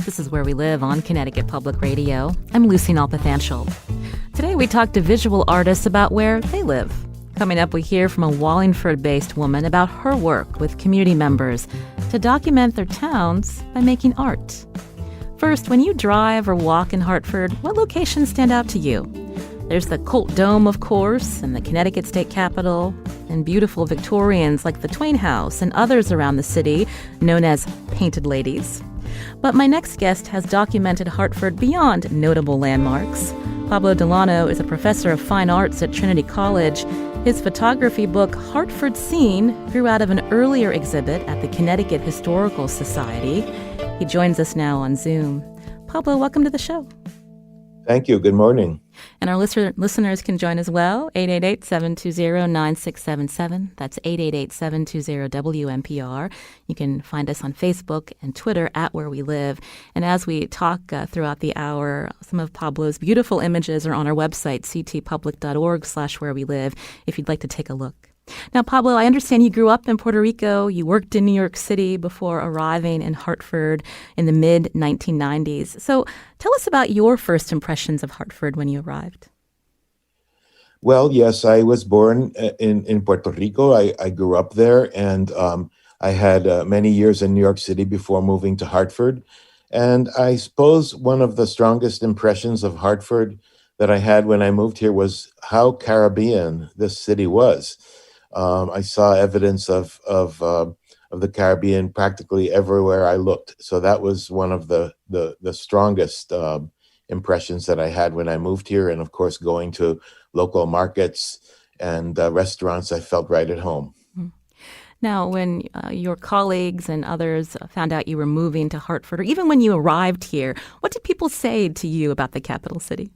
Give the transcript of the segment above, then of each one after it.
This is Where We Live on Connecticut Public Radio. I'm Lucy Nalpathanchel. Today we talk to visual artists about where they live. Coming up, we hear from a Wallingford-based woman about her work with community members to document their towns by making art. First, when you drive or walk in Hartford, what locations stand out to you? There's the Colt Dome, of course, and the Connecticut State Capitol, and beautiful Victorians like the Twain House and others around the city, known as Painted Ladies. But my next guest has documented Hartford beyond notable landmarks. Pablo Delano is a professor of fine arts at Trinity College. His photography book, Hartford Seen, grew out of an earlier exhibit at the Connecticut Historical Society. He joins us now on Zoom. Pablo, welcome to the show. Thank you. Good morning. And our listeners can join as well, 888-720-9677. That's 888-720-WNPR. You can find us on Facebook and Twitter at Where We Live. And as we talk throughout the hour, some of Pablo's beautiful images are on our website, ctpublic.org/where we live, if you'd like to take a look. Now, Pablo, I understand you grew up in Puerto Rico. You worked in New York City before arriving in Hartford in the mid-1990s. So tell us about your first impressions of Hartford when you arrived. Well, yes, I was born in Puerto Rico. I grew up there, and I had many years in New York City before moving to Hartford. And I suppose one of the strongest impressions of Hartford that I had when I moved here was how Caribbean this city was. I saw evidence of the Caribbean practically everywhere I looked. So that was one of the strongest impressions that I had when I moved here. And of course, going to local markets and restaurants, I felt right at home. Now, when your colleagues and others found out you were moving to Hartford, or even when you arrived here, what did people say to you about the capital city?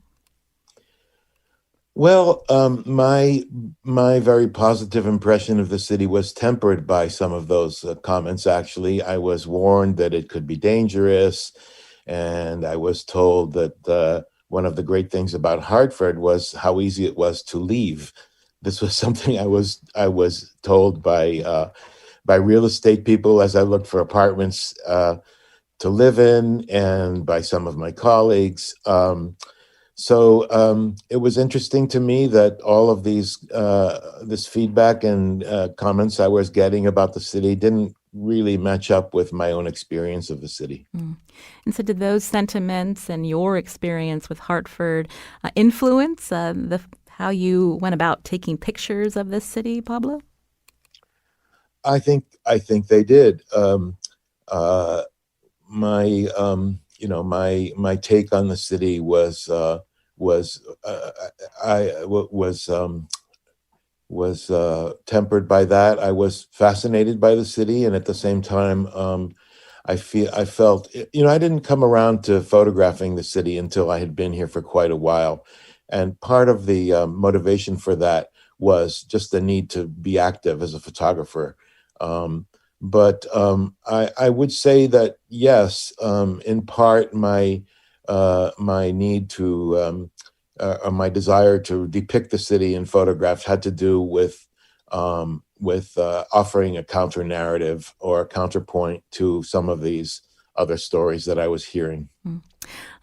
Well, my very positive impression of the city was tempered by some of those comments, actually. I was warned that it could be dangerous, and I was told that one of the great things about Hartford was how easy it was to leave. This was something I was told by real estate people as I looked for apartments to live in, and by some of my colleagues. So it was interesting to me that all of this feedback and comments I was getting about the city didn't really match up with my own experience of the city. And so did those sentiments and your experience with Hartford influence how you went about taking pictures of this city, Pablo? I think they did. My take on the city was tempered by that. I was fascinated by the city, and at the same time, I felt, I didn't come around to photographing the city until I had been here for quite a while, and part of the motivation for that was just the need to be active as a photographer. But I would say that yes, in part my need to my desire to depict the city in photographs had to do with offering a counter narrative or a counterpoint to some of these other stories that I was hearing.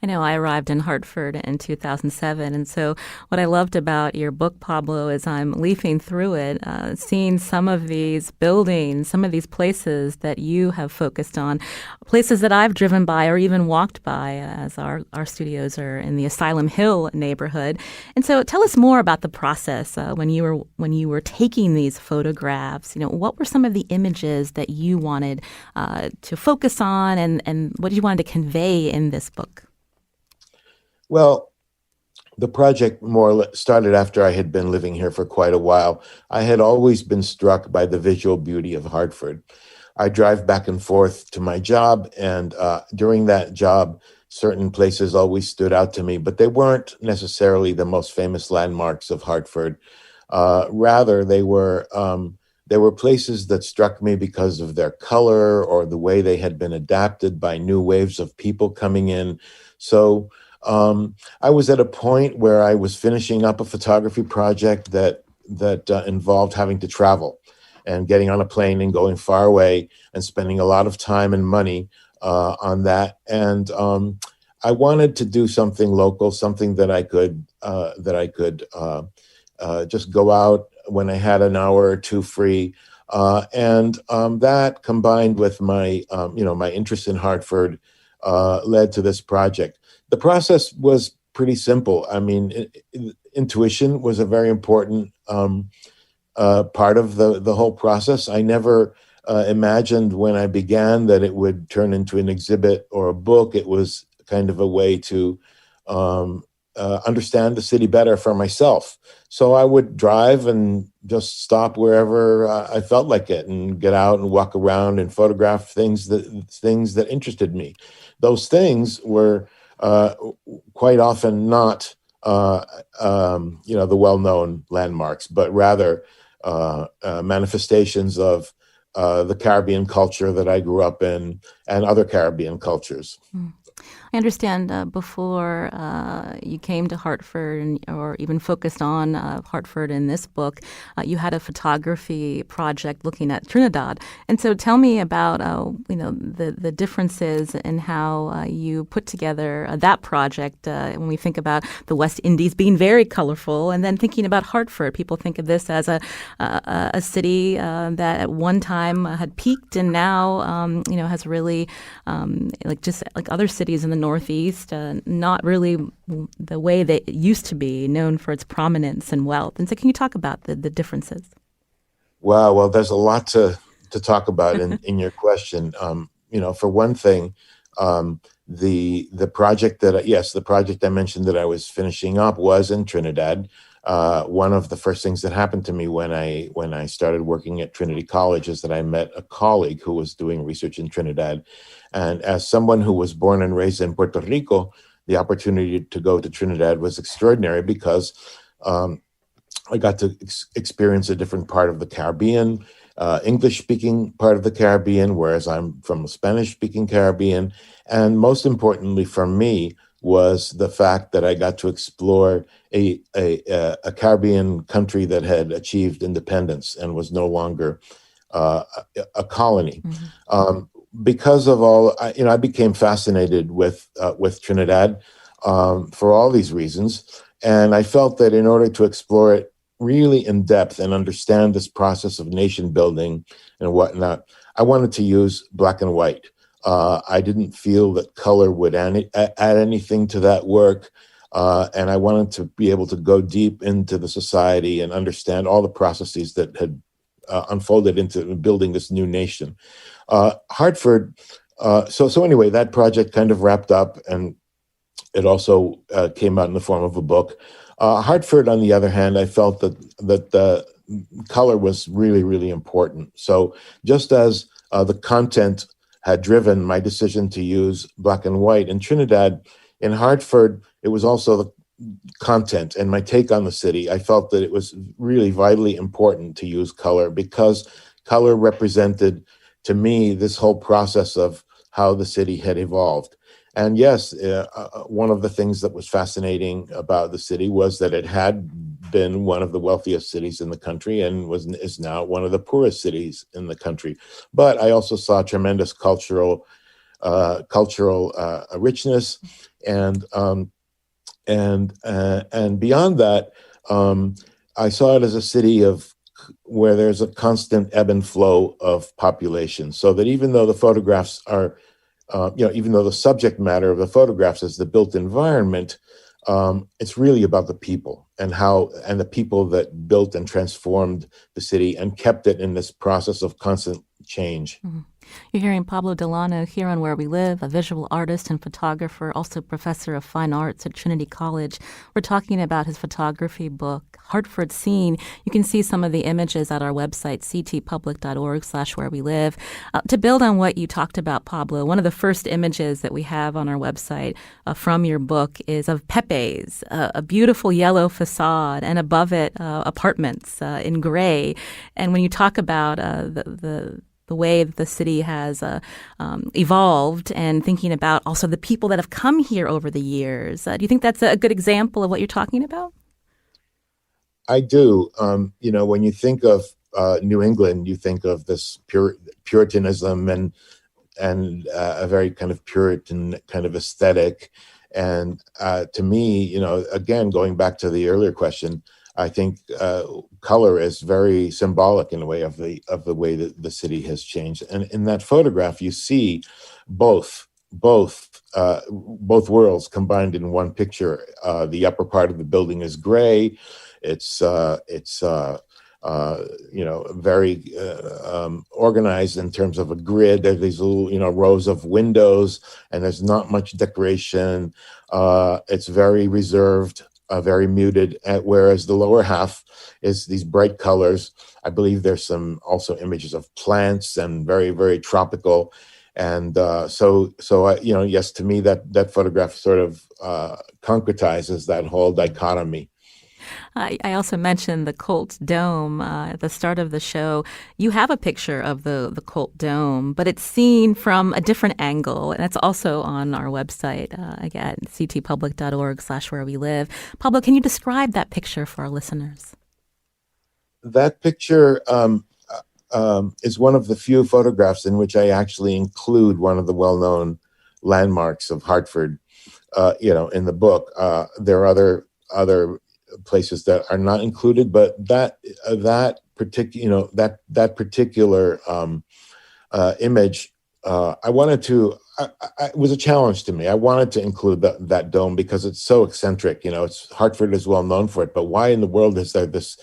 I know I arrived in Hartford in 2007, and so what I loved about your book, Pablo, is I'm leafing through it, seeing some of these buildings, some of these places that you have focused on, places that I've driven by or even walked by, as our studios are in the Asylum Hill neighborhood. And so tell us more about the process when you were taking these photographs. What were some of the images that you wanted to focus on, and what you wanted to convey in this book? Well, the project more or less started after I had been living here for quite a while. I had always been struck by the visual beauty of Hartford. I drive back and forth to my job, and during that job, certain places always stood out to me, but they weren't necessarily the most famous landmarks of Hartford. Rather, they were places that struck me because of their color or the way they had been adapted by new waves of people coming in. So I was at a point where I was finishing up a photography project that involved having to travel and getting on a plane and going far away and spending a lot of time and money on that, and I wanted to do something local, something that I could just go out when I had an hour or two free, and that combined with my my interest in Hartford led to this project. The process was pretty simple. I mean, intuition was a very important part of the whole process. I never imagined when I began that it would turn into an exhibit or a book. It was kind of a way to understand the city better for myself. So I would drive and just stop wherever I felt like it, and get out and walk around and photograph things that interested me. Those things were quite often not the well-known landmarks, but rather manifestations of the Caribbean culture that I grew up in and other Caribbean cultures. I understand before you came to Hartford or even focused on Hartford in this book, you had a photography project looking at Trinidad. And so tell me about the differences in how you put together that project when we think about the West Indies being very colorful, and then thinking about Hartford. People think of this as a city that at one time had peaked and now has really just like other cities in the Northeast, not really the way that it used to be, known for its prominence and wealth. And so can you talk about the differences? Wow, well, there's a lot to talk about in your question. For one thing, the project the project I mentioned that I was finishing up was in Trinidad. One of the first things that happened to me when I started working at Trinity College is that I met a colleague who was doing research in Trinidad. And as someone who was born and raised in Puerto Rico, the opportunity to go to Trinidad was extraordinary because I got to experience a different part of the Caribbean, English-speaking part of the Caribbean, whereas I'm from a Spanish-speaking Caribbean. And most importantly for me was the fact that I got to explore a Caribbean country that had achieved independence and was no longer a colony. Mm-hmm. Because of all, I became fascinated with Trinidad for all these reasons, and I felt that in order to explore it really in depth and understand this process of nation building and whatnot, I wanted to use black and white. I didn't feel that color would add anything to that work, and I wanted to be able to go deep into the society and understand all the processes that had unfolded into building this new nation. Hartford. So anyway, that project kind of wrapped up, and it also came out in the form of a book. Hartford, on the other hand, I felt that the color was really, really important. So just as the content had driven my decision to use black and white in Trinidad, in Hartford, it was also the content and my take on the city. I felt that it was really vitally important to use color because color represented, to me, this whole process of how the city had evolved. And yes, one of the things that was fascinating about the city was that it had been one of the wealthiest cities in the country and is now one of the poorest cities in the country. But I also saw tremendous cultural richness, and beyond that, I saw it as a city where there's a constant ebb and flow of population. So that even though the photographs are, even though the subject matter of the photographs is the built environment, it's really about the people and the people that built and transformed the city and kept it in this process of constant change. Mm-hmm. You're hearing Pablo Delano here on Where We Live, a visual artist and photographer, also professor of fine arts at Trinity College. We're talking about his photography book, Hartford Seen. You can see some of the images at our website, ctpublic.org/wherewelive. To build on what you talked about, Pablo, one of the first images that we have on our website from your book is of Pepe's, a beautiful yellow facade, and above it, apartments in gray. And when you talk about the way that the city has evolved, and thinking about also the people that have come here over the years. Do you think that's a good example of what you're talking about? I do. When you think of New England, you think of this Puritanism a very kind of Puritan kind of aesthetic. And to me, again, going back to the earlier question, I think color is very symbolic in a way of the way that the city has changed. And in that photograph, you see both worlds combined in one picture. The upper part of the building is gray. It's very organized in terms of a grid. There's these little, rows of windows, and there's not much decoration. It's very reserved, very muted, whereas the lower half is these bright colors. I believe there's some also images of plants and very, very tropical. And yes, to me, that photograph sort of concretizes that whole dichotomy. I also mentioned the Colt Dome at the start of the show. You have a picture of the Colt Dome, but it's seen from a different angle, and it's also on our website, again, ctpublic.org/where we live. Pablo, can you describe that picture for our listeners? That picture is one of the few photographs in which I actually include one of the well-known landmarks of Hartford, in the book. There are other places that are not included, but that particular image, I wanted to. It was a challenge to me. I wanted to include that dome because it's so eccentric. It's Hartford is well known for it, but why in the world is there this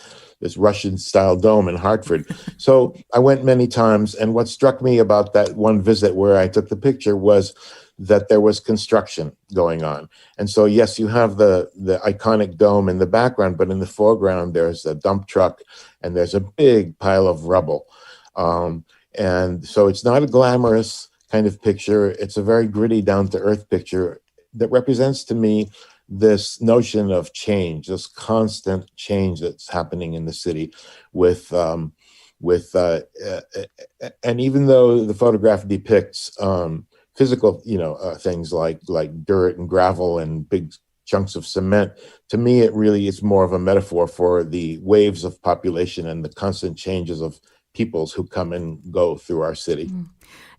Russian style dome in Hartford? So I went many times, and what struck me about that one visit where I took the picture was that there was construction going on. And so, yes, you have the iconic dome in the background, but in the foreground, there's a dump truck and there's a big pile of rubble. And so it's not a glamorous kind of picture. It's a very gritty, down-to-earth picture that represents to me this notion of change, this constant change that's happening in the city and even though the photograph depicts physical, things like dirt and gravel and big chunks of cement, to me, it really is more of a metaphor for the waves of population and the constant changes of peoples who come and go through our city.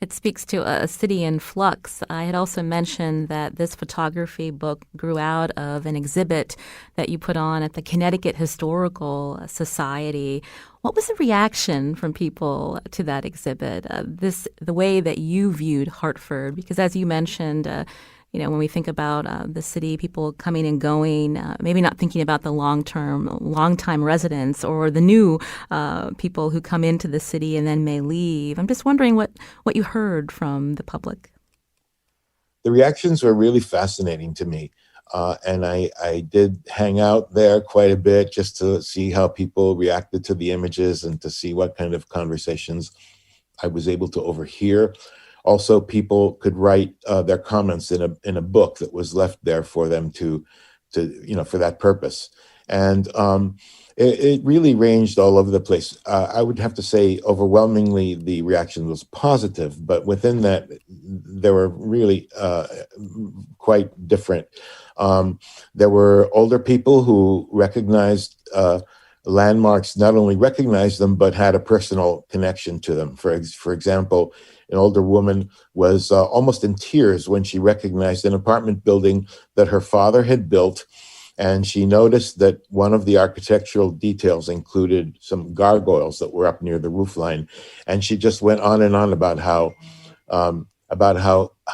It speaks to a city in flux. I had also mentioned that this photography book grew out of an exhibit that you put on at the Connecticut Historical Society. What was the reaction from people to that exhibit? The way that you viewed Hartford, because as you mentioned, when we think about the city, people coming and going, maybe not thinking about the long-time residents or the new people who come into the city and then may leave. I'm just wondering what you heard from the public. The reactions were really fascinating to me. And I did hang out there quite a bit just to see how people reacted to the images and to see what kind of conversations I was able to overhear. Also, people could write their comments in a book that was left there for them to for that purpose. And it really ranged all over the place. I would have to say overwhelmingly the reaction was positive, but within that, there were really quite different. There were older people who recognized landmarks, not only recognized them, but had a personal connection to them. For example, an older woman was almost in tears when she recognized an apartment building that her father had built. And she noticed that one of the architectural details included some gargoyles that were up near the roofline. And she just went on and on about how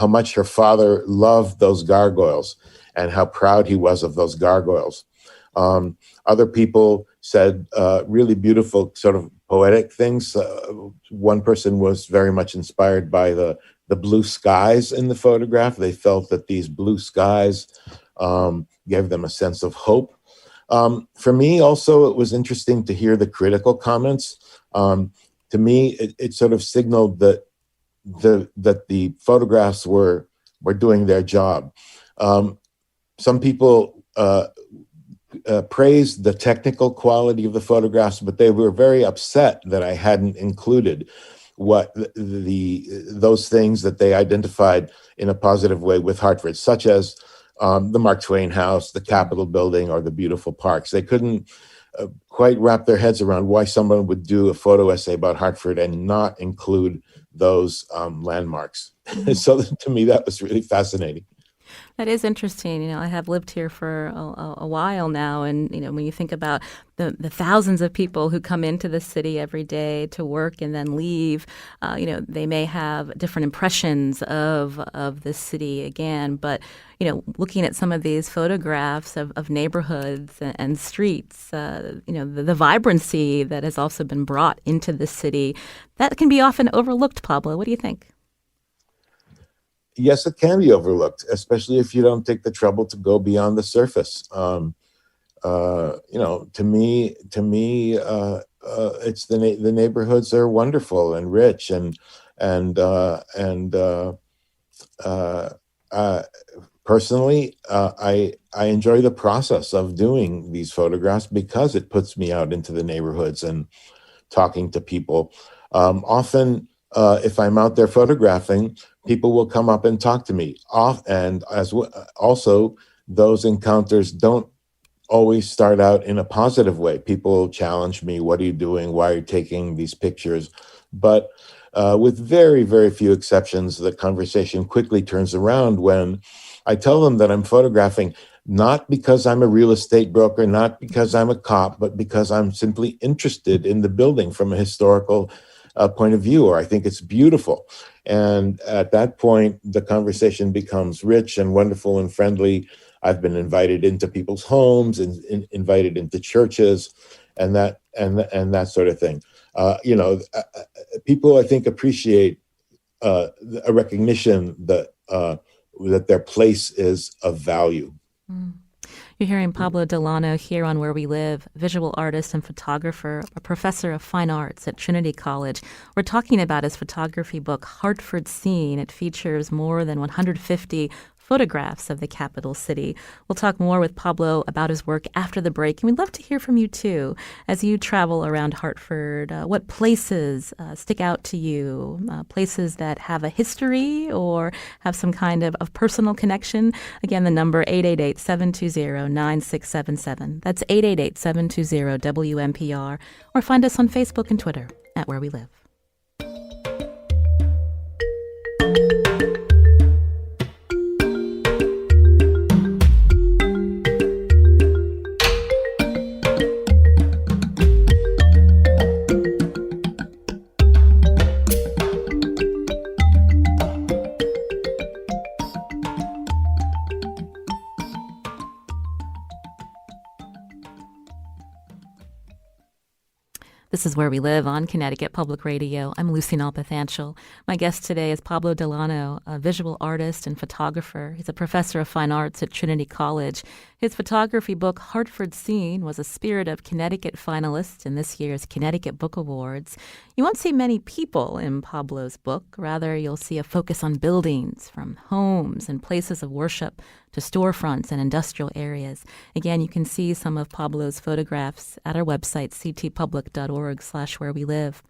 much her father loved those gargoyles and how proud he was of those gargoyles. Other people said really beautiful sort of poetic things. One person was very much inspired by the blue skies in the photograph. They felt that these blue skies gave them a sense of hope. For me, also, it was interesting to hear the critical comments. To me, it sort of signaled that the photographs were doing their job. Some people praised the technical quality of the photographs, but they were very upset that I hadn't included those things that they identified in a positive way with Hartford, such as the Mark Twain House, the Capitol Building, or the beautiful parks. They couldn't quite wrap their heads around why someone would do a photo essay about Hartford and not include those landmarks. So to me, that was really fascinating. That is interesting. I have lived here for a while now, and when you think about the thousands of people who come into the city every day to work and then leave, they may have different impressions of the city again. But looking at some of these photographs of neighborhoods and streets, the vibrancy that has also been brought into the city, that can be often overlooked. Pablo, what do you think? Yes, it can be overlooked, especially if you don't take the trouble to go beyond the surface. It's the neighborhoods are wonderful and rich, and uh, uh, personally, I enjoy the process of doing these photographs because it puts me out into the neighborhoods and talking to people. Often, if I'm out there photographing, people will come up and talk to me. Also, those encounters don't always start out in a positive way. People challenge me, "What are you doing? Why are you taking these pictures?" But with very, very few exceptions, the conversation quickly turns around when I tell them that I'm photographing not because I'm a real estate broker, not because I'm a cop, but because I'm simply interested in the building from a historical point of view, or I think it's beautiful. And at that point, the conversation becomes rich and wonderful and friendly. I've been invited into people's homes and invited into churches, and that sort of thing. People I think appreciate a recognition that their place is of value. Mm. You're hearing Pablo Delano here on Where We Live, visual artist and photographer, a professor of fine arts at Trinity College. We're talking about his photography book, Hartford Seen. It features more than 150 photographs of the capital city. We'll talk more with Pablo about his work after the break, and we'd love to hear from you too. As you travel around Hartford, what places stick out to you? Places that have a history or have some kind of personal connection? Again, the number 888-720-9677. That's 888-720-WNPR, or find us on Facebook and Twitter at Where We Live. This is Where We Live on Connecticut Public Radio. I'm Lucy Nalpathanchel. My guest today is Pablo Delano, a visual artist and photographer. He's a professor of fine arts at Trinity College. His photography book, Hartford Seen, was a Spirit of Connecticut finalist in this year's Connecticut Book Awards. You won't see many people in Pablo's book. Rather, you'll see a focus on buildings, from homes and places of worship to storefronts and industrial areas. Again, you can see some of Pablo's photographs at our website, ctpublic.org/where we live.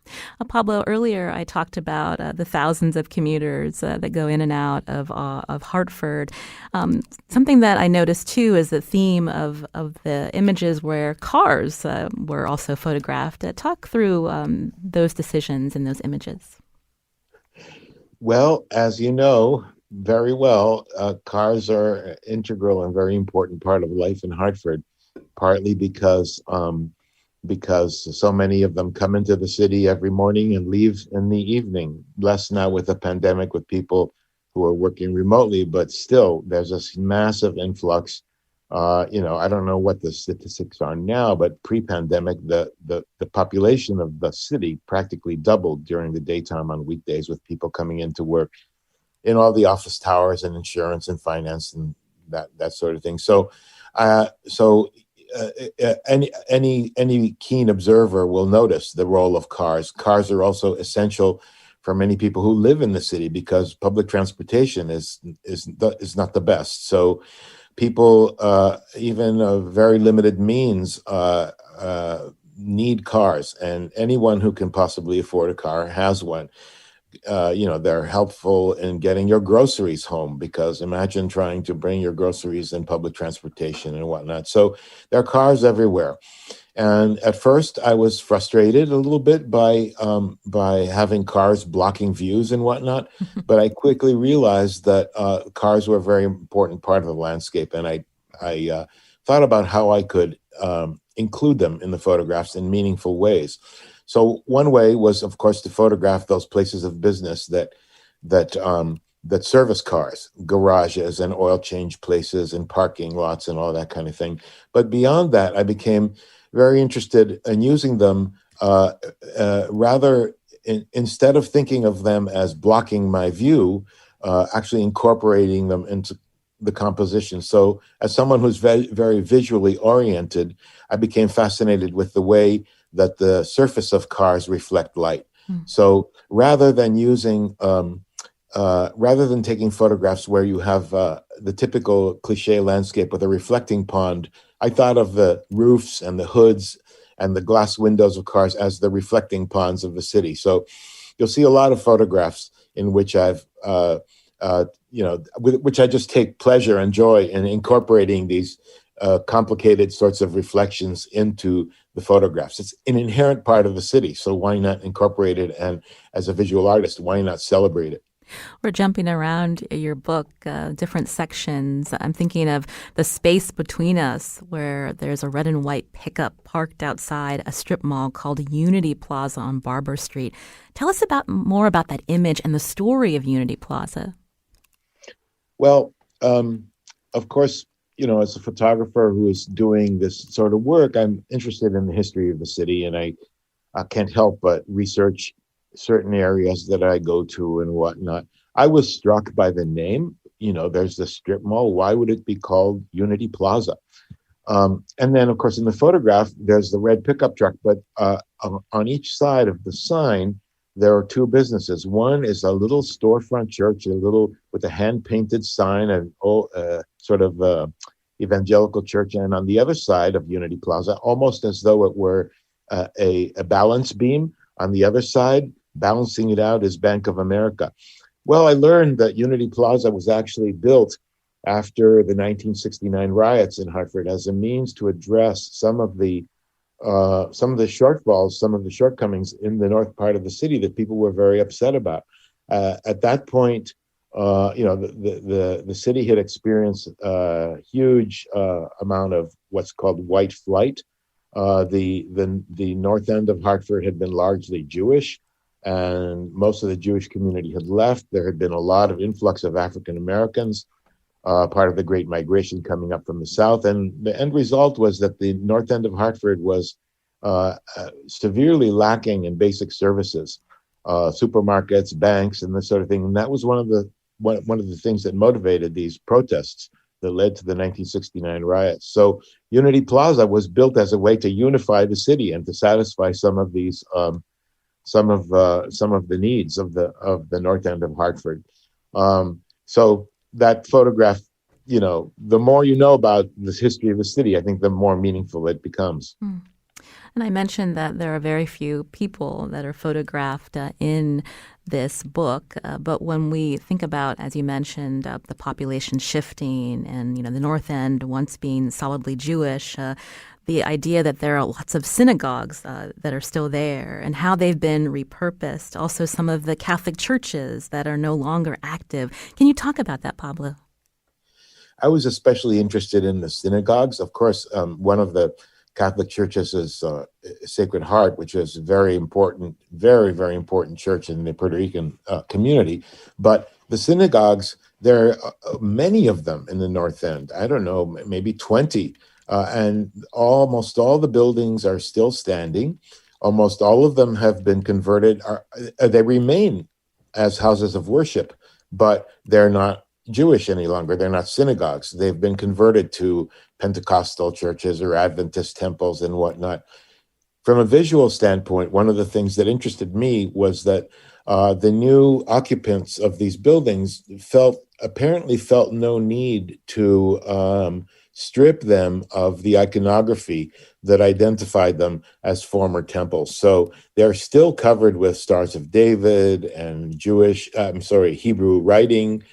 Pablo, earlier I talked about the thousands of commuters that go in and out of Hartford. Something that I noticed, too, is the theme of the images where cars were also photographed. Talk through those decisions and those images. Well, as you know very well, cars are an integral and very important part of life in Hartford, partly because so many of them come into the city every morning and leave in the evening. Less now with the pandemic, with people who are working remotely, but still there's this massive influx. I don't know what the statistics are now, but pre-pandemic, the population of the city practically doubled during the daytime on weekdays, with people coming into work in all the office towers and insurance and finance and that sort of thing. Any keen observer will notice the role of cars. Cars are also essential for many people who live in the city because public transportation is not the best. So people, even of very limited means, need cars, and anyone who can possibly afford a car has one. They're helpful in getting your groceries home, because imagine trying to bring your groceries in public transportation and whatnot. So there are cars everywhere. And at first, I was frustrated a little bit by having cars blocking views and whatnot. But I quickly realized that cars were a very important part of the landscape, and I thought about how I could include them in the photographs in meaningful ways. So one way was, of course, to photograph those places of business that service cars, garages and oil change places and parking lots and all that kind of thing. But beyond that, I became very interested in using them instead of thinking of them as blocking my view, actually incorporating them into the composition. So as someone who's very visually oriented, I became fascinated with the way that the surface of cars reflect light. So rather than taking photographs where you have the typical cliche landscape with a reflecting pond, I thought of the roofs and the hoods and the glass windows of cars as the reflecting ponds of the city. So you'll see a lot of photographs in which which I just take pleasure and joy in incorporating these complicated sorts of reflections into the photographs. It's an inherent part of the city, so why not incorporate it? And as a visual artist, why not celebrate it? We're jumping around your book, different sections. I'm thinking of the space between us where there's a red and white pickup parked outside a strip mall called Unity Plaza on Barber Street. Tell us more about that image and the story of Unity Plaza. Well, of course, as a photographer who is doing this sort of work, I'm interested in the history of the city, and I can't help but research certain areas that I go to and whatnot. I was struck by the name. There's the strip mall. Why would it be called Unity Plaza? And then, of course, in the photograph, there's the red pickup truck. But on each side of the sign, there are two businesses. One is a little storefront church, with a hand-painted sign, sort of evangelical church. And on the other side of Unity Plaza, almost as though it were a balance beam, on the other side, balancing it out, is Bank of America. Well, I learned that Unity Plaza was actually built after the 1969 riots in Hartford as a means to address some of the shortfalls, some of the shortcomings in the north part of the city that people were very upset about. At that point, the city had experienced a huge amount of what's called white flight. The north end of Hartford had been largely Jewish, and most of the Jewish community had left. There had been a lot of influx of African Americans, part of the Great Migration coming up from the south. And the end result was that the north end of Hartford was severely lacking in basic services, supermarkets, banks, and this sort of thing. And that was one of the things that motivated these protests that led to the 1969 riots. So Unity Plaza was built as a way to unify the city and to satisfy some of these some of the needs of the north end of Hartford. So that photograph, the more you know about this history of the city, I think the more meaningful it becomes. And I mentioned that there are very few people that are photographed in this book. But when we think about, as you mentioned, the population shifting and, the North End once being solidly Jewish, the idea that there are lots of synagogues that are still there and how they've been repurposed. Also, some of the Catholic churches that are no longer active. Can you talk about that, Pablo? I was especially interested in the synagogues. Of course, one of the Catholic churches is Sacred Heart, which is very important, very, very important church in the Puerto Rican community. But the synagogues, there are many of them in the North End. I don't know, maybe 20. And almost all the buildings are still standing. Almost all of them have been converted. They remain as houses of worship, but they're not Jewish any longer. They're not synagogues. They've been converted to Pentecostal churches or Adventist temples and whatnot. From a visual standpoint, one of the things that interested me was that the new occupants of these buildings apparently felt no need to strip them of the iconography that identified them as former temples. So they're still covered with Stars of David and Hebrew writing.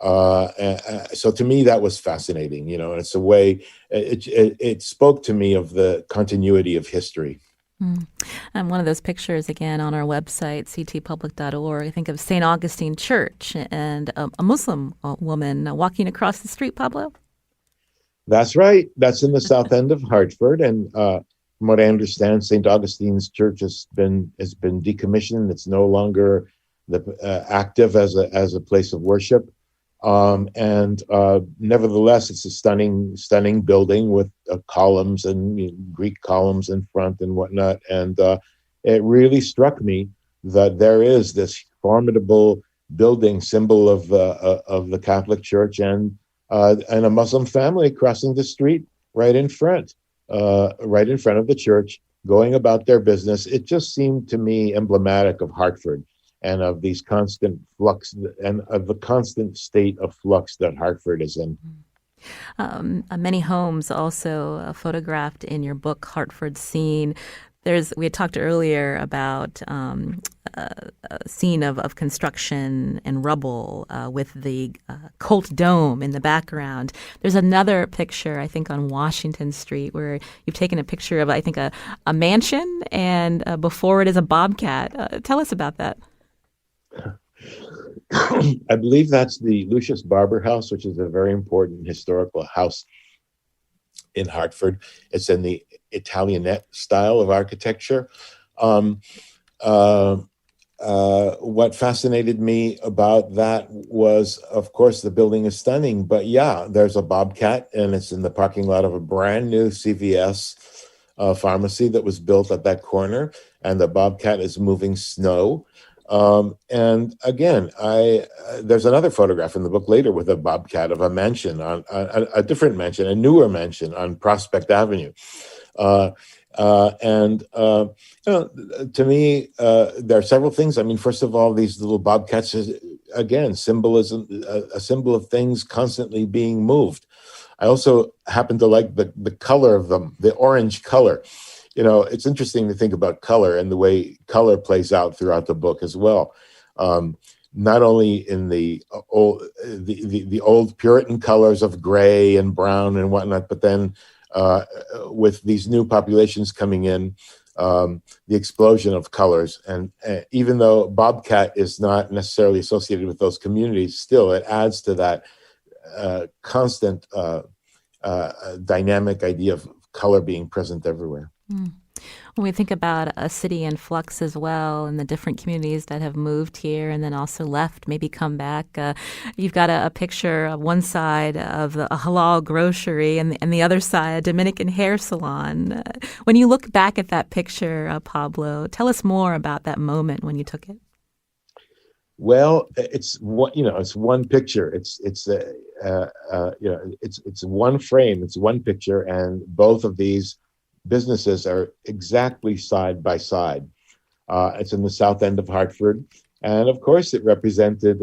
So to me, that was fascinating, and it's a way, it spoke to me of the continuity of history. And one of those pictures, again, on our website, ctpublic.org, I think of St. Augustine Church and a Muslim woman walking across the street, Pablo. That's right. That's in the south end of Hartford. And from what I understand, St. Augustine's Church has been decommissioned. It's no longer active as a place of worship. And nevertheless, it's a stunning building with columns and Greek columns in front and whatnot. And it really struck me that there is this formidable building, symbol of the Catholic Church, and a Muslim family crossing the street right in front of the church, going about their business. It just seemed to me emblematic of Hartford and of these constant flux and of the constant state of flux that Hartford is in. Many homes also photographed in your book, Hartford Seen. We had talked earlier about a scene of construction and rubble with the Colt Dome in the background. There's another picture, I think, on Washington Street where you've taken a picture of, I think, a mansion, and before it is a bobcat. Tell us about that. I believe that's the Lucius Barber House, which is a very important historical house in Hartford. It's in the Italianate style of architecture. What fascinated me about that was, of course, the building is stunning, but yeah, there's a bobcat, and it's in the parking lot of a brand new CVS pharmacy that was built at that corner, and the bobcat is moving snow. And again, there's another photograph in the book later with a bobcat of a mansion, on a different mansion, a newer mansion on Prospect Avenue. To me, there are several things. I mean, first of all, these little bobcats is, again, symbolism, a symbol of things constantly being moved. I also happen to like the color of them, the orange color. It's interesting to think about color and the way color plays out throughout the book as well. Not only in the old Puritan colors of gray and brown and whatnot, but then with these new populations coming in, the explosion of colors. And even though bobcat is not necessarily associated with those communities, still it adds to that constant dynamic idea of color being present everywhere. When we think about a city in flux as well, and the different communities that have moved here and then also left, maybe come back, you've got a picture of one side of a halal grocery and the other side a Dominican hair salon. When you look back at that picture, Pablo, tell us more about that moment when you took it. Well, it's one picture. It's one frame. It's one picture, and both of these businesses are exactly side by side. It's in the south end of Hartford, and of course, it represented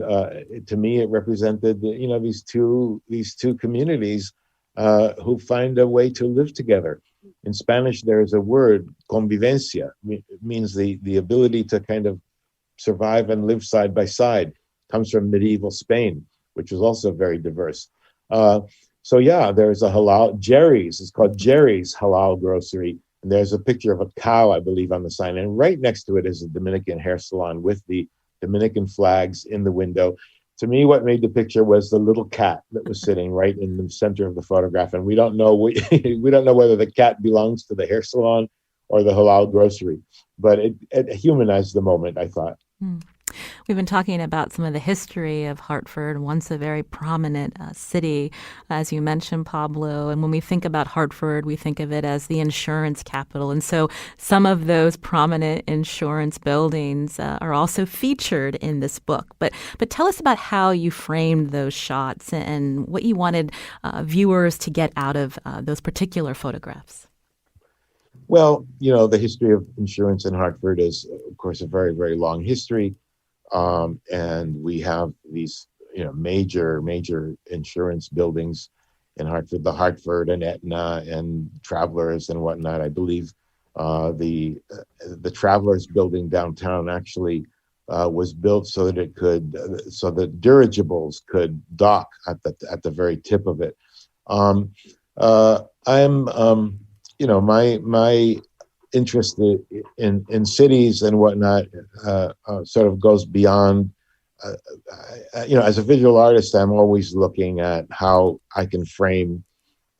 these two communities who find a way to live together. In Spanish, there is a word, convivencia. It means the ability to kind of survive and live side by side. Comes from medieval Spain, which was also very diverse. So yeah, there's a halal, Jerry's, it's called Jerry's Halal Grocery. And there's a picture of a cow, I believe, on the sign. And right next to it is a Dominican hair salon with the Dominican flags in the window. To me, what made the picture was the little cat that was sitting right in the center of the photograph. And we don't know we don't know whether the cat belongs to the hair salon or the halal grocery, but it humanized the moment, I thought. We've been talking about some of the history of Hartford, once a very prominent city, as you mentioned, Pablo. And when we think about Hartford, we think of it as the insurance capital. And so some of those prominent insurance buildings are also featured in this book. But tell us about how you framed those shots and what you wanted viewers to get out of those particular photographs. Well, the history of insurance in Hartford is, of course, a very, very long history. And we have these, major insurance buildings in Hartford, the Hartford and Aetna and Travelers and whatnot. I believe the Travelers building downtown actually was built so that it could, so that dirigibles could dock at the very tip of it. I'm, my interest in cities and whatnot sort of goes beyond. As a visual artist, I'm always looking at how I can frame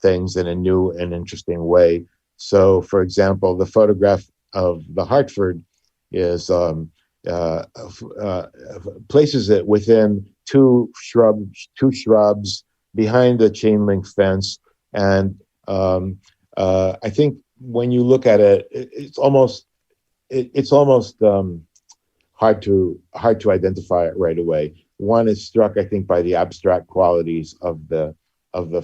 things in a new and interesting way. So, for example, the photograph of the Hartford is places it within two shrubs behind the chain link fence, and I think when you look at it, it's almost hard to identify it right away. One is struck, I think, by the abstract qualities of the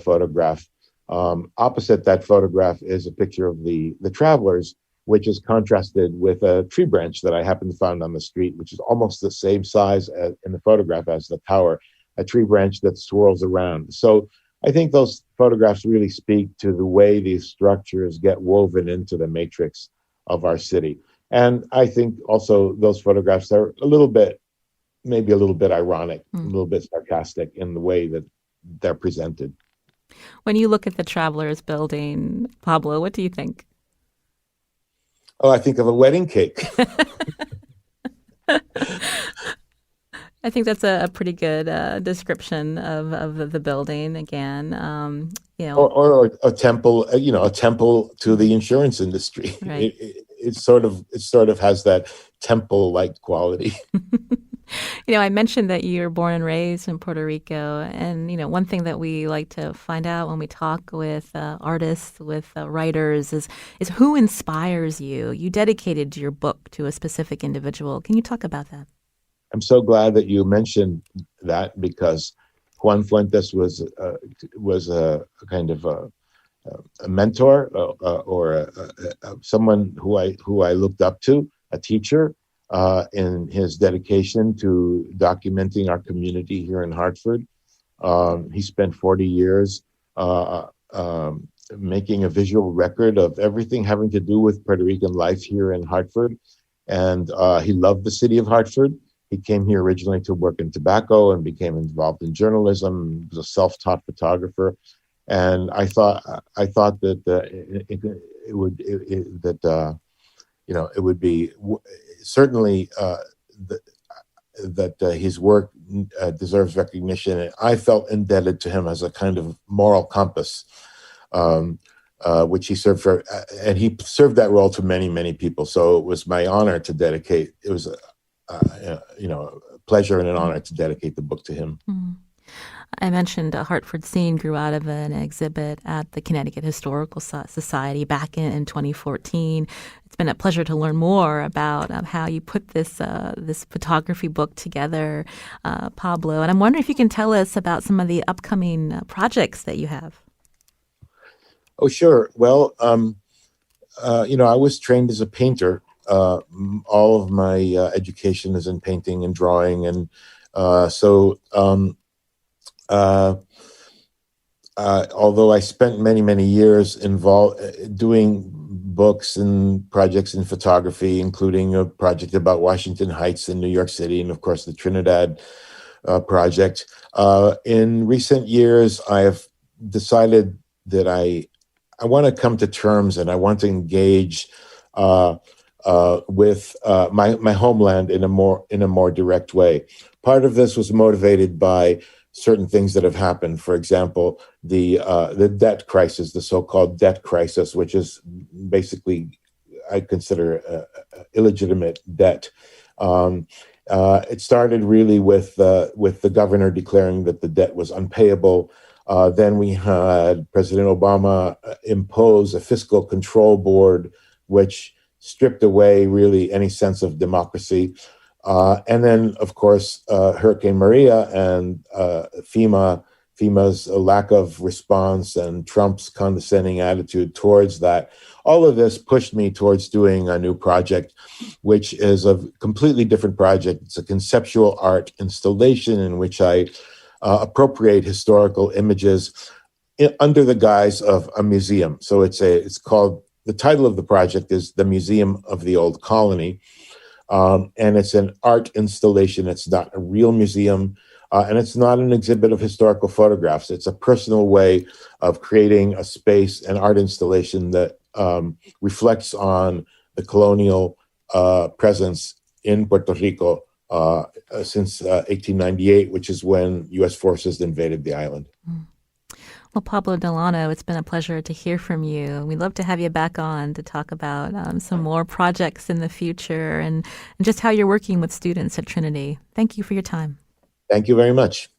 photograph. Opposite that photograph is a picture of the travelers, which is contrasted with a tree branch that I happened to find on the street, which is almost the same size in the photograph as the tower, a tree branch that swirls around. So I think those photographs really speak to the way these structures get woven into the matrix of our city. And I think also those photographs are maybe a little bit ironic, a little bit sarcastic in the way that they're presented. When you look at the Travelers building, Pablo, what do you think? Oh, I think of a wedding cake. I think that's a pretty good description of the building. Again, or a temple, a temple to the insurance industry. Right. It sort of has that temple-like quality. I mentioned that you're born and raised in Puerto Rico, and one thing that we like to find out when we talk with artists, with writers, is who inspires you. You dedicated your book to a specific individual. Can you talk about that? I'm so glad that you mentioned that, because Juan Fuentes was a kind of a mentor or someone who I looked up to, a teacher, in his dedication to documenting our community here in Hartford. He spent 40 years making a visual record of everything having to do with Puerto Rican life here in Hartford. And he loved the city of Hartford. He came here originally to work in tobacco and became involved in journalism. He was a self-taught photographer. And I thought that it would be certainly that his work deserves recognition. And I felt indebted to him as a kind of moral compass, which he served for, and he served that role to many, many people. So it was my honor to dedicate. It was a pleasure and an honor to dedicate the book to him. Mm-hmm. I mentioned Hartford Seen grew out of an exhibit at the Connecticut Historical Society back in 2014. It's been a pleasure to learn more about how you put this photography book together, Pablo. And I'm wondering if you can tell us about some of the upcoming projects that you have. Oh, sure. Well, I was trained as a painter. All of my education is in painting and drawing, and although I spent many, many years involved doing books and projects in photography, including a project about Washington Heights in New York City, and of course the Trinidad project. In recent years, I have decided that I want to come to terms and I want to engage with my homeland in a more direct way. Part of this was motivated by certain things that have happened. For example, the debt crisis, the so-called debt crisis, which is basically, I consider, illegitimate debt. It started really with the governor declaring that the debt was unpayable. Then we had President Obama impose a fiscal control board, which stripped away really any sense of democracy. And then, of course, Hurricane Maria and FEMA's lack of response and Trump's condescending attitude towards that. All of this pushed me towards doing a new project, which is a completely different project. It's a conceptual art installation in which I appropriate historical images under the guise of a museum. So it's called, the title of the project is The Museum of the Old Colony. And it's an art installation. It's not a real museum, and it's not an exhibit of historical photographs. It's a personal way of creating a space, an art installation that reflects on the colonial presence in Puerto Rico since 1898, which is when U.S. forces invaded the island. Well, Pablo Delano, it's been a pleasure to hear from you. We'd love to have you back on to talk about some more projects in the future and just how you're working with students at Trinity. Thank you for your time. Thank you very much.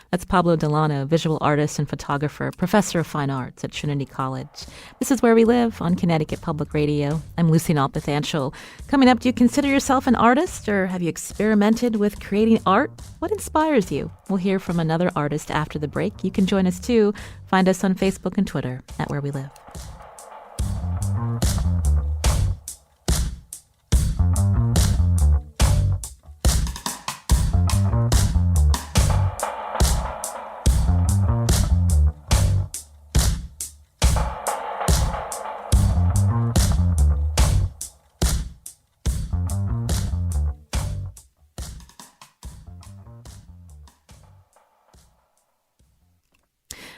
That's Pablo Delano, visual artist and photographer, professor of fine arts at Trinity College. This is Where We Live on Connecticut Public Radio. I'm Lucy Nalpathanchel. Coming up, do you consider yourself an artist, or have you experimented with creating art? What inspires you? We'll hear from another artist after the break. You can join us too. Find us on Facebook and Twitter at Where We Live.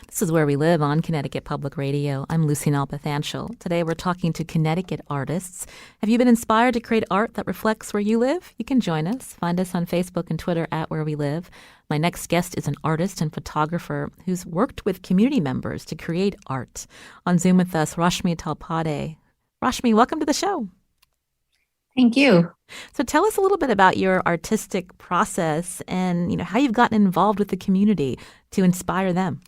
This is Where We Live on Connecticut Public Radio. I'm Lucy Nalpathanchel. Today we're talking to Connecticut artists. Have you been inspired to create art that reflects where you live? You can join us. Find us on Facebook and Twitter at Where We Live. My next guest is an artist and photographer who's worked with community members to create art. On Zoom with us, Rashmi Talpade. Rashmi, welcome to the show. Thank you. So tell us a little bit about your artistic process and how you've gotten involved with the community to inspire them.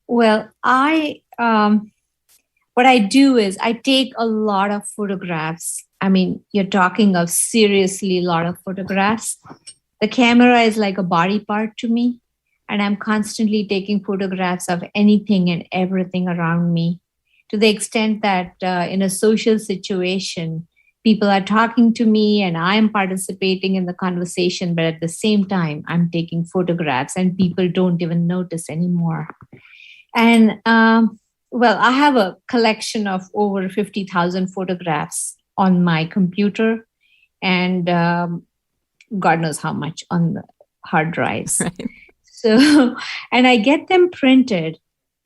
Well, what I do is I take a lot of photographs. I mean, you're talking of seriously a lot of photographs. The camera is like a body part to me, and I'm constantly taking photographs of anything and everything around me, to the extent that in a social situation, people are talking to me and I'm participating in the conversation, but at the same time, I'm taking photographs and people don't even notice anymore. And I have a collection of over 50,000 photographs on my computer, and God knows how much on the hard drives. Right. So, and I get them printed,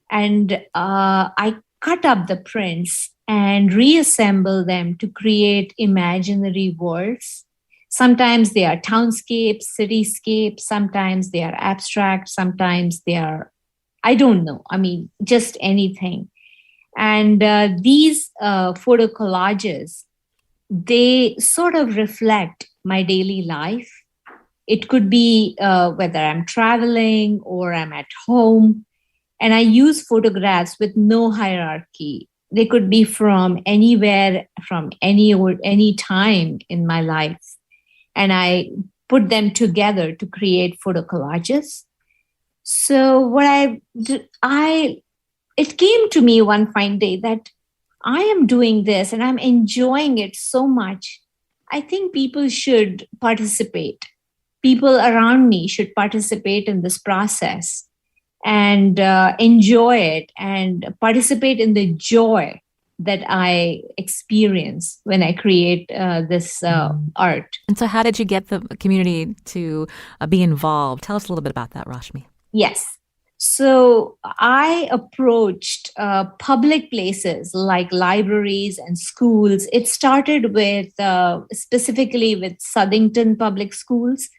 and I cut up the prints and reassemble them to create imaginary worlds. Sometimes they are townscapes, cityscapes, sometimes they are abstract, sometimes they are, I don't know. I mean, just anything. And these photo collages, they sort of reflect my daily life. It could be whether I'm traveling or I'm at home. And I use photographs with no hierarchy. They could be from anywhere, from any time in my life. And I put them together to create photo collages. So it came to me one fine day that I am doing this and I'm enjoying it so much. I think people should participate. People around me should participate in this process and enjoy it and participate in the joy that I experience when I create this art. And so how did you get the community to be involved? Tell us a little bit about that, Rashmi. Yes. So I approached public places like libraries and schools. It started with specifically with Southington Public Schools,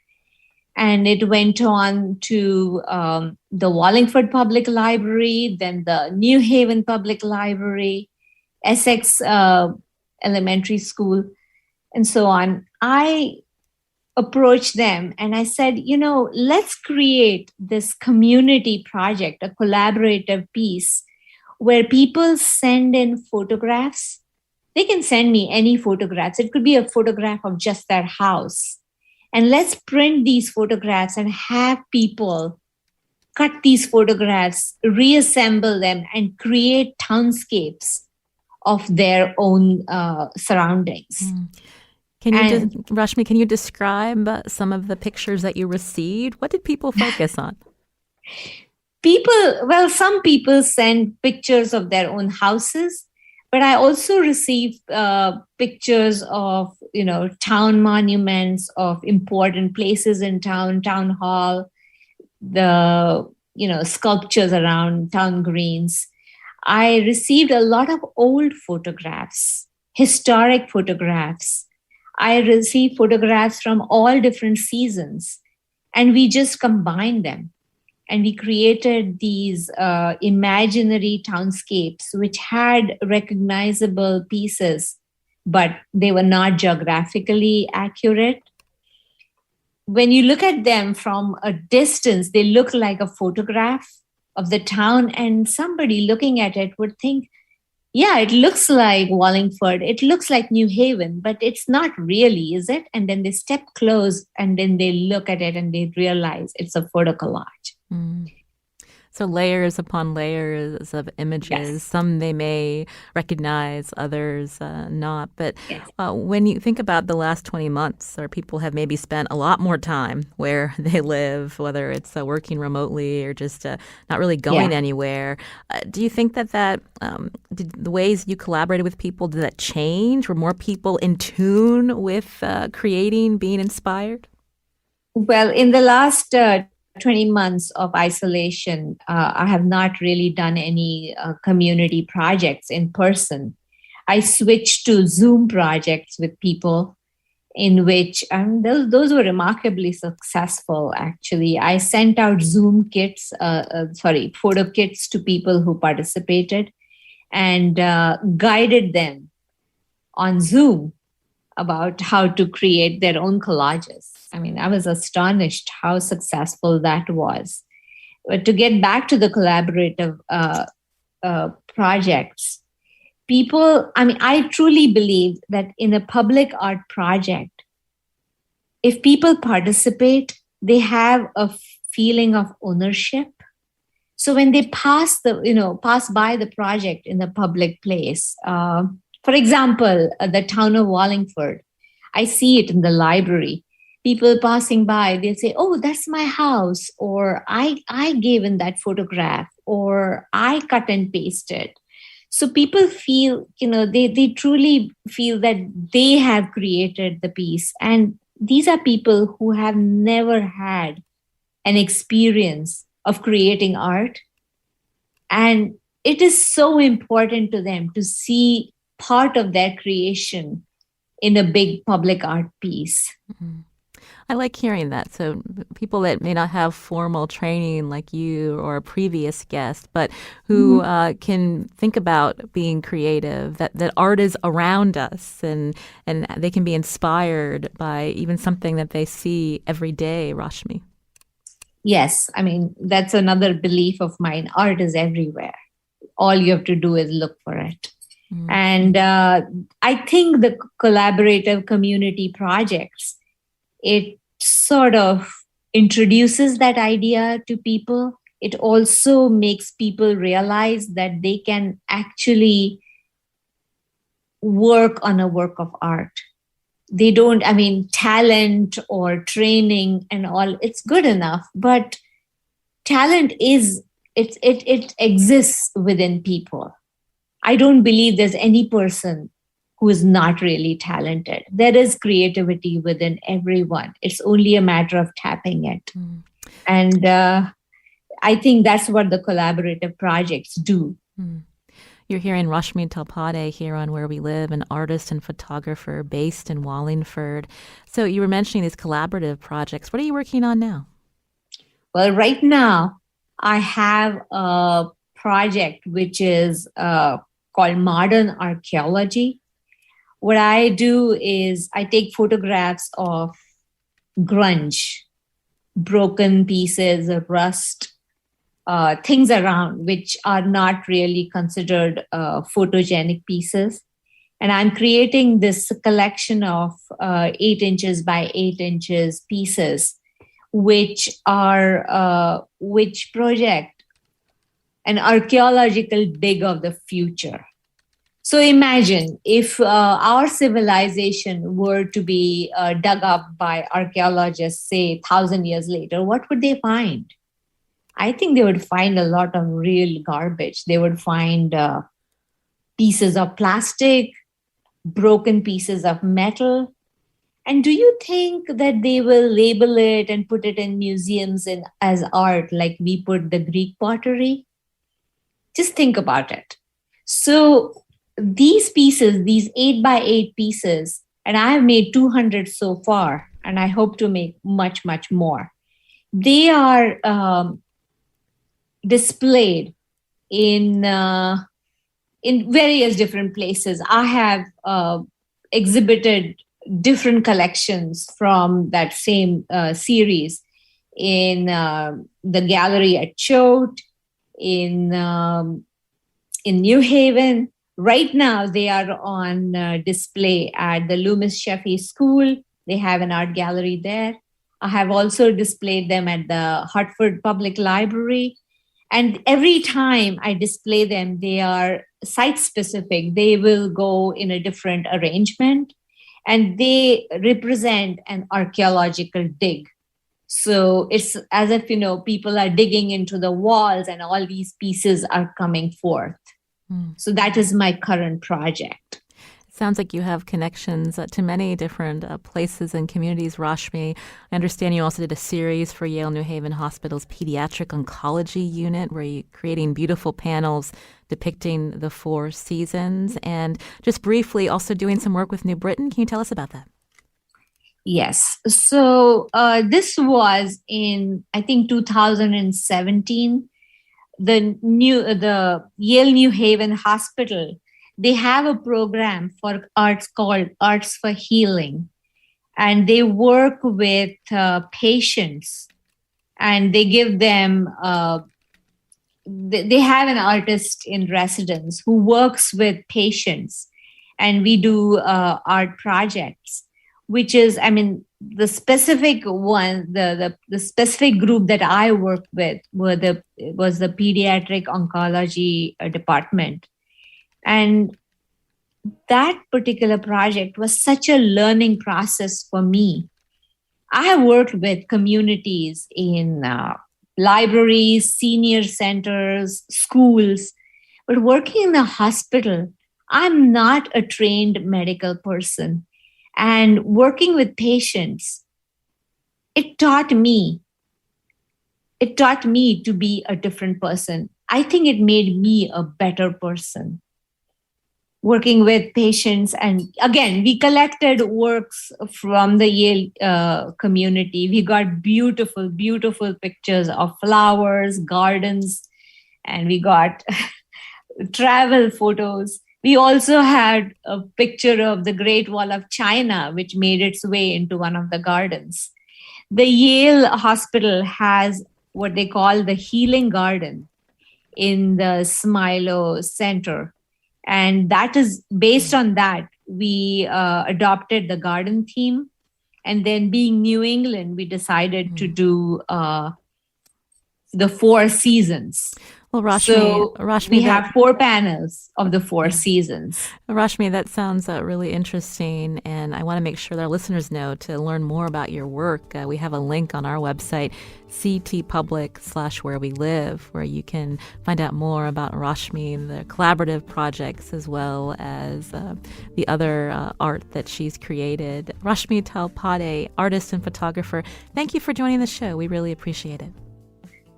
and it went on to the Wallingford Public Library, then the New Haven Public Library, Essex Elementary School, and so on. I approached them and I said, let's create this community project, a collaborative piece where people send in photographs. They can send me any photographs. It could be a photograph of just their house. And let's print these photographs and have people cut these photographs, reassemble them, and create townscapes of their own surroundings. Rashmi, can you describe some of the pictures that you received? What did people focus on? Some people send pictures of their own houses, But I also receive pictures of, town monuments, of important places in town hall, the, sculptures around town greens. I received a lot of old photographs, historic photographs. I received photographs from all different seasons, and we just combined them. And we created these imaginary townscapes, which had recognizable pieces, but they were not geographically accurate. When you look at them from a distance, they look like a photograph of the town, and somebody looking at it would think, yeah, it looks like Wallingford, it looks like New Haven, but it's not really, is it? And then they step close and then they look at it and they realize it's a photo collage. Mm. So layers upon layers of images. Yes. Some they may recognize, others not. But Yes. When you think about the last 20 months, or people have maybe spent a lot more time where they live, whether it's working remotely or just not really going anywhere, do you think that did the ways you collaborated with people, did that change? Were more people in tune with creating, being inspired? Well, in the last 20 months of isolation, I have not really done any community projects in person. I switched to Zoom projects with people, in which those were remarkably successful, actually. I sent out photo kits to people who participated, and guided them on Zoom about how to create their own collages. I mean, I was astonished how successful that was. But to get back to the collaborative projects, I truly believe that in a public art project, if people participate, they have a feeling of ownership. So when they pass by the project in the public place, for example, the town of Wallingford, I see it in the library. People passing by, they'll say, oh, that's my house, or I gave in that photograph, or I cut and pasted. So people feel, they truly feel that they have created the piece. And these are people who have never had an experience of creating art. And it is so important to them to see part of their creation in a big public art piece. Mm-hmm. I like hearing that. So people that may not have formal training like you or a previous guest, but who can think about being creative, that art is around us, and they can be inspired by even something that they see every day, Rashmi. Yes, I mean, that's another belief of mine. Art is everywhere. All you have to do is look for it. Mm-hmm. And I think the collaborative community projects, it sort of introduces that idea to people. It also makes people realize that they can actually work on a work of art. They don't, talent or training and all, it's good enough, but talent it exists within people. I don't believe there's any person who is not really talented. There is creativity within everyone. It's only a matter of tapping it. Mm. And I think that's what the collaborative projects do. Mm. You're hearing Rashmi Talpade here on Where We Live, an artist and photographer based in Wallingford. So you were mentioning these collaborative projects. What are you working on now? Well, right now, I have a project which is called Modern Archaeology. What I do is I take photographs of grunge, broken pieces of rust, things around which are not really considered photogenic pieces. And I'm creating this collection of 8 inches by 8 inches pieces, which project an archaeological dig of the future. So imagine if our civilization were to be dug up by archaeologists, say 1,000 years later, what would they find? I think they would find a lot of real garbage. They would find pieces of plastic, broken pieces of metal. And do you think that they will label it and put it in museums as art like we put the Greek pottery? Just think about it. So these pieces, these 8x8 pieces, and I have made 200 so far, and I hope to make much, much more. They are displayed in various different places. I have exhibited different collections from that same series in the gallery at Choate, in New Haven. Right now, they are on display at the Loomis Sheffey School. They have an art gallery there. I have also displayed them at the Hartford Public Library. And every time I display them, they are site-specific. They will go in a different arrangement, and they represent an archaeological dig. So it's as if, people are digging into the walls and all these pieces are coming forth. So that is my current project. It sounds like you have connections to many different places and communities, Rashmi. I understand you also did a series for Yale New Haven Hospital's Pediatric Oncology Unit where you're creating beautiful panels depicting the 4 seasons. And just briefly, also doing some work with New Britain. Can you tell us about that? Yes. So this was in, I think, 2017. The Yale New Haven Hospital, they have a program for arts called Arts for Healing. And they work with patients, and they give them, they have an artist in residence who works with patients. And we do art projects, which is, the specific one, the specific group that I worked with was the Pediatric Oncology Department. And that particular project was such a learning process for me. I have worked with communities in libraries, senior centers, schools, but working in a hospital, I'm not a trained medical person. And working with patients, it taught me to be a different person. I think it made me a better person. Working with patients, and again, we collected works from the Yale community. We got beautiful, beautiful pictures of flowers, gardens, and we got travel photos. We also had a picture of the Great Wall of China, which made its way into one of the gardens. The Yale Hospital has what they call the Healing Garden in the Smilo Center. And that is based on that, we adopted the garden theme. And then being New England, we decided to do the 4 seasons. Well, Rashmi, we have 4 panels of the 4 seasons. Rashmi, that sounds really interesting, and I want to make sure that our listeners know to learn more about your work. We have a link on our website, ctpublic.com/where we live, where you can find out more about Rashmi and the collaborative projects as well as the other art that she's created. Rashmi Talpade, artist and photographer, thank you for joining the show. We really appreciate it.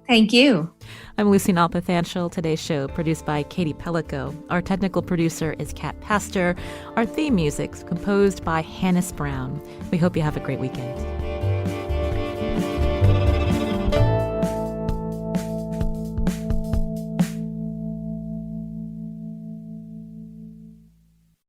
Thank you. I'm Lucy Nalpathanchil. Today's show produced by Katie Pellico. Our technical producer is Kat Pastor. Our theme music's composed by Hannes Brown. We hope you have a great weekend.